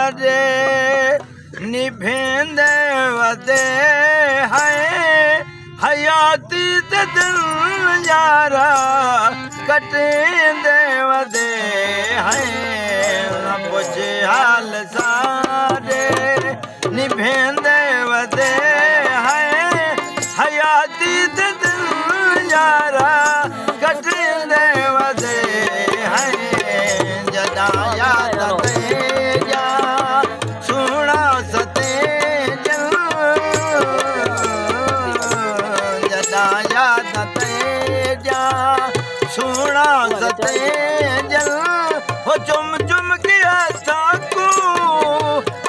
सारे निभेंदे वदे है हयाती ते दिल यारा कटेंदे वदे है न पुछे हाल सारे निभेंदे वदे है हयाती ते दिल यारा कटेंदे वदे है जदा याद तेजा सुना सते जल जदा याद तेजा सुना सते जल हो चुम चुम के ताकू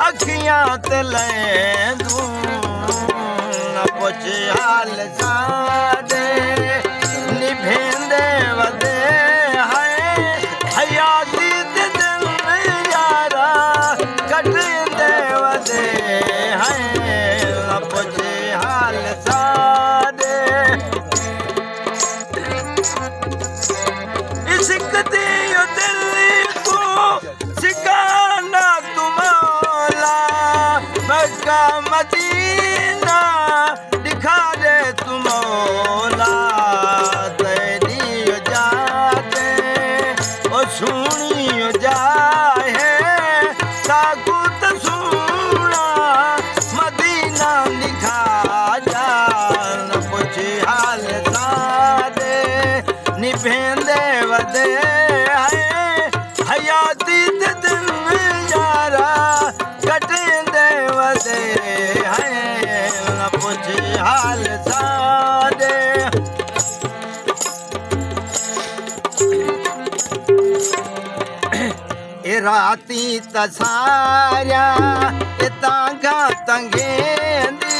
अखियां ते ले दूं न पुछ हाल सारे निभेंदे वदे है हयाती ते दिल यारा कटेंदे वदे है न पुछ हाल सारे इश्क दियो दिल को सिखाना तुम्हारा मक्का मदीना दिखा दे तुम्हारा तेरी जाते ओ सुनी जाए ताकू तो सुना मदीना दिखा जा न पुछ हाल सारे निभेंदे वदे है हयाती ते दिल यारा कटेंदे वदे है न पुछ हाल सारे ए राती तसारिया ए तांगा तंगेंदी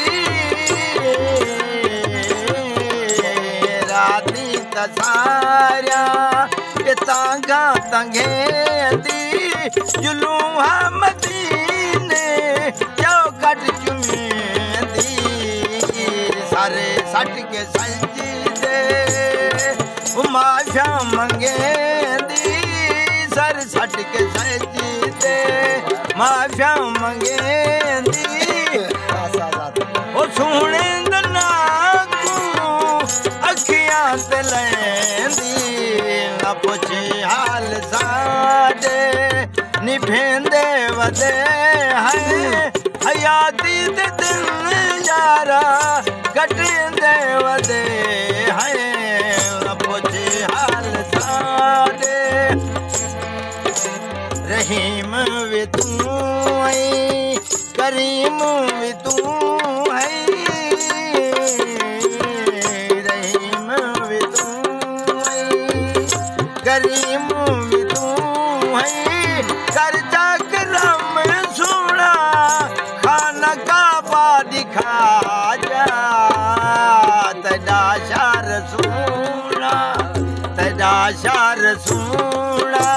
राती तसारिया ए तांगा तंगेंदी जुलूहा मदीने चौकट चुमेंदी सारे सट के सजदे माशा मंगेंदी सर सट के सजदे माफिया मंगेंदी ओ सुने नाकू अखियां ते लेंदी न पुछ हाल सारे निभेंदे वदे है हयाती ते दिल यारा कटेंदे वदे है न पुछ हाल सारे रहीम भी तू है करीम भी तू है रहीम भी तू है करीम भी तू है करजा करम सुना खाना काबा दिखा जा तदा शार सुना तदा शार सुना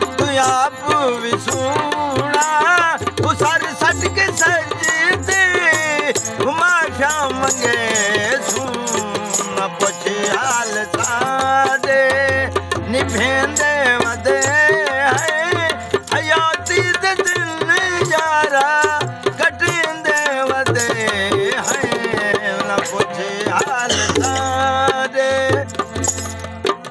तू आप भी सुना सर सट के सजदे माफिया मंगे सुन पुछ हाल सारे निभेंदे